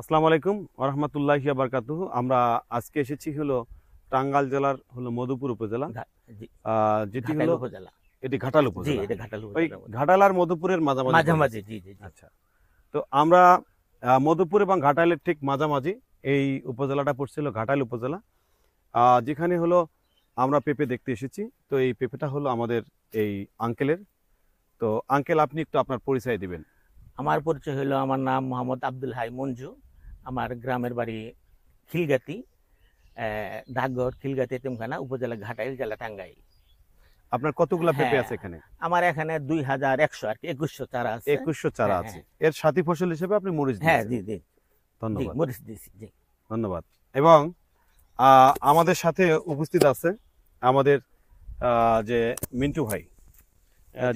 আসসালামু আলাইকুম ওরহমতুল্লাহি বারকাতুহু। আমরা আজকে এসেছি হলো টাঙ্গাইল জেলার হলো মধুপুর উপজেলা, যেটি হলো উপজেলা। এটি ঘাটাল জি, উপজেলা। এটা ঘাটাল ওই উপজেলা। ঘাটাল আর মধুপুরের মাঝামাঝি মাঝামাঝি, জি জি জি। আচ্ছা, তো আমরা মধুপুর এবং ঘাটালের ঠিক মাঝামাঝি এই উপজেলাটা পড়ছিল ঘাটাল উপজেলা, যেখানে হলো আমরা পেঁপে দেখতে এসেছি। তো এই পেঁপেটা হলো আমাদের এই আঙ্কেলের। তো আঙ্কেল, আপনি একটু আপনার পরিচয় দিবেন। আমার পরিচয় হলো, আমার নাম মোহাম্মদ আব্দুল হাই মঞ্জু। আমার গ্রামের বাড়ি খিলগাতি, ডাকঘর খিলগাতি এতিমখানা, উপজেলা ঘাটাইল, জেলা টাঙ্গাইল। আপনার কতগুলা পেঁপে হ্যাঁ, আছে এখানে? আমার এখানে 2100 আর কি 2100 চারা আছে। 2100 চারা হ্যাঁ, আছে। হ্যাঁ। এর সাথী ফসল হিসেবে আপনি মরিচ হ্যাঁ, দিয়েছেন। জি জি জি, ধন্যবাদ, মরিচ দিয়েছি, জি। ধন্যবাদ। এবং আমাদের সাথে উপস্থিত আছে আমাদের যে মিন্টু ভাই,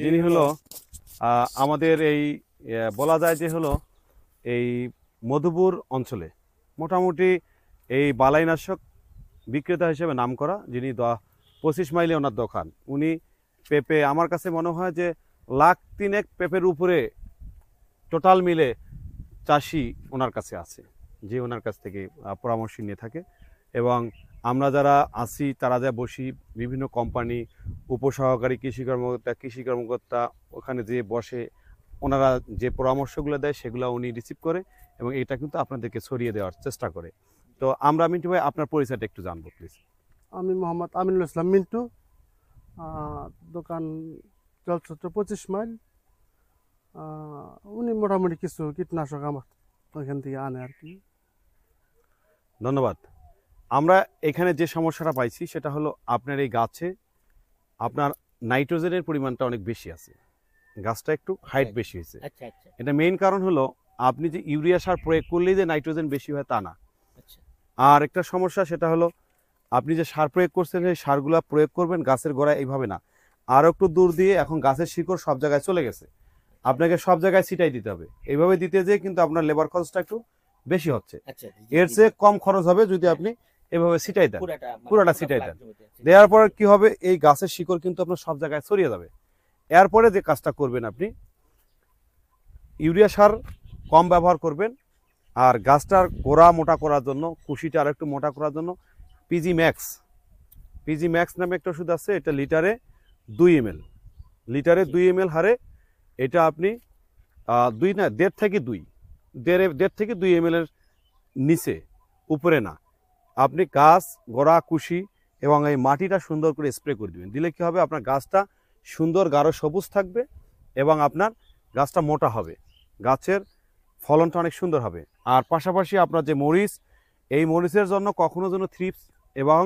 যিনি হলো আমাদের এই বলা যায় যে হলো এই মধুপুর অঞ্চলে মোটামুটি এই বালাইনাশক বিক্রেতা হিসেবে নাম করা, যিনি 25 মাইলে ওনার দোকান। উনি পেঁপে আমার কাছে মনে হয় যে 1,03,000 পেঁপের উপরে টোটাল মিলে চাষি ওনার কাছে আছে, যে ওনার কাছ থেকে পরামর্শ নিয়ে থাকে। এবং আমরা যারা আছি তারা যা বসি, বিভিন্ন কোম্পানি, উপসহকারী কৃষি কর্মকর্তা ওখানে যে বসে, ওনারা যে পরামর্শগুলো দেয় সেগুলো উনি রিসিভ করে এবং এটা কিন্তু আপনাদেরকে ছড়িয়ে দেওয়ার চেষ্টা করে। তো আমরা মিন্টু ভাই, আপনার পরিচয়টা একটু জানবো প্লিজ। আমি মোহাম্মদ আমিনুল ইসলাম মিন্টু, দোকান জলছত্র 25 মাইল। উনি মোটামুটি কিছু কীটনাশক আমার ওইখান থেকে আনে আর কি। ধন্যবাদ। আমরা এখানে যে সমস্যাটা পাইছি সেটা হলো আপনার এই গাছে আপনার নাইট্রোজেনের পরিমাণটা অনেক বেশি আছে, গাছটা একটু হাইট বেশি হয়েছে। আচ্ছা আচ্ছা এটা মেইন কারণ হলো আপনি যে ইউরিয়া সার প্রয়োগ করলেই যে নাইট্রোজেন বেশি হয় তা না। আচ্ছা। আর একটা সমস্যা সেটা হলো আপনি যে সার প্রয়োগ করছেন সেই সারগুলো প্রয়োগ করবেন গাছের গোড়ায় এইভাবে না, আরও একটু দূর দিয়ে। এখন গাছের শিকড় সব জায়গায় চলে গেছে, আপনাকে সব জায়গায় ছিটাই দিতে হবে। এইভাবে দিতে যেয়ে কিন্তু আপনার লেবার খরচটা একটু বেশি হচ্ছে। আচ্ছা, এর চেয়ে কম খরচ হবে যদি আপনি এভাবে ছিটাই দেন, পুরোটা পুরাটা ছিটাই দেন। জমিতে। দেওয়ার পরে কি হবে, এই গাছের শিকড় কিন্তু আপনার সব জায়গায় ছড়িয়ে যাবে। এরপরে যে কাজটা করবেন, আপনি ইউরিয়া সার কম ব্যবহার করবেন, আর গাছটার গোড়া মোটা করার জন্য, কুশিটা আর একটু মোটা করার জন্য পিজি ম্যাক্স নামে একটা ওষুধ আছে। এটা লিটারে 2 ml, লিটারে 2 ml হারে এটা আপনি 1.5 থেকে 2 ml এর নিচে, উপরে না। আপনি গাছ গোড়া কুশি এবং এই মাটিটা সুন্দর করে স্প্রে করে দিবেন। দিলে কি হবে, আপনার গাছটা সুন্দর গাঢ় সবুজ থাকবে এবং আপনার গাছটা মোটা হবে, গাছের ফলনটা অনেক সুন্দর হবে। আর পাশাপাশি আপনার যে মরিচ, এই মরিচের জন্য কখনো যেন থ্রিপস এবং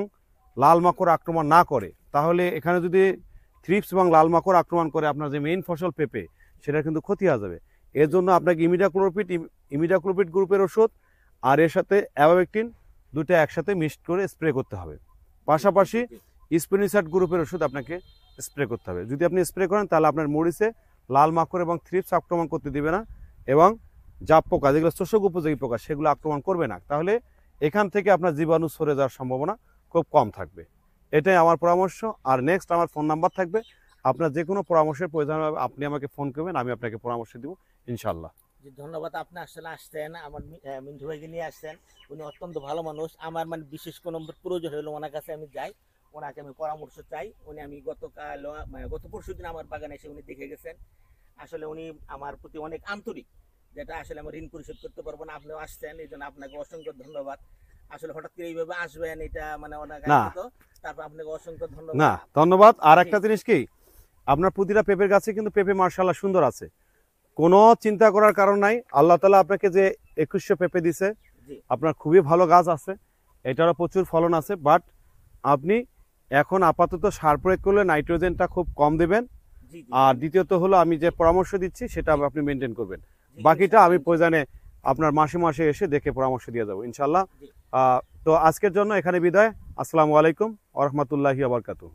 লাল মাকড় আক্রমণ না করে। তাহলে এখানে যদি থ্রিপস এবং লাল মাকড় আক্রমণ করে আপনার যে মেইন ফসল পেঁপে, সেটা কিন্তু ক্ষতি হয়ে যাবে। এর জন্য আপনাকে ইমিডাক্লোপিড গ্রুপের ওষুধ আর এর সাথে অ্যাবাভেক্টিন দুটো একসাথে মিক্সড করে স্প্রে করতে হবে। পাশাপাশি স্পিনিসাইড গ্রুপের ওষুধ আপনাকে স্প্রে করতে হবে। যদি আপনি স্প্রে করেন তাহলে আপনার মরিচে লাল মাকড় এবং থ্রিপস আক্রমণ করতে দিবে না, এবং জাপ পোকা, যেগুলো শোষক উপযোগী পোকা, সেগুলো আক্রমণ করবে না। তাহলে এখান থেকে আপনার জীবাণু সরে যাওয়ার সম্ভাবনা খুব কম থাকবে। এটাই আমার পরামর্শ। আর নেক্সট আমার ফোন নাম্বার থাকবে, আপনার যে কোনো পরামর্শের প্রয়োজন হবে আপনি আমাকে ফোন করবেন, আমি আপনাকে পরামর্শ দিব ইনশাল্লাহ। জি, ধন্যবাদ। আপনি আসলে আসছেন, আমার মিন্টু ভাইকে নিয়ে আসছেন। উনি অত্যন্ত ভালো মানুষ। আমার মানে বিশেষ কোনো প্রয়োজন হলো ওনার কাছে আমি যাই, ওনাকে আমি পরামর্শ চাই। উনি আমি গত পরশু দিন আমার বাগানে এসে উনি দেখে গেছেন। আসলে উনি আমার প্রতি অনেক আন্তরিক, যেটা আসলে আমার ঋণ পরিশোধ করতে পারবো না। আপনিও আসছেন, এই জন্য আপনাকে অসংখ্য ধন্যবাদ। আসলে হঠাৎ করে এইভাবে আসবেন, এটা মানে অনেক আনন্দিত। তারপর আপনাকে অসংখ্য ধন্যবাদ। আর একটা জিনিস কি, আপনার প্রতিটা পেঁপের গাছে কিন্তু পেঁপে মার্শাল্লাহ সুন্দর আছে, কোনো চিন্তা করার কারণ নাই। আল্লাহ তাআলা আপনাকে যে 2100 পেঁপে দিছে, আপনার খুবই ভালো গাছ আছে, এটারও প্রচুর ফলন আছে। বাট আপনি এখন আপাতত সার প্রয়োগ করলে নাইট্রোজেনটা খুব কম দেবেন। আর দ্বিতীয়ত হলো আমি যে পরামর্শ দিচ্ছি সেটা আপনি মেনটেন করবেন। বাকিটা আমি প্রয়োজনে আপনার মাসে মাসে এসে দেখে পরামর্শ দিয়ে যাবো ইনশাল্লাহ। তো আজকের জন্য এখানে বিদায়। আসসালামু আলাইকুম ওয়া রাহমাতুল্লাহি ওয়া বারাকাতুহু।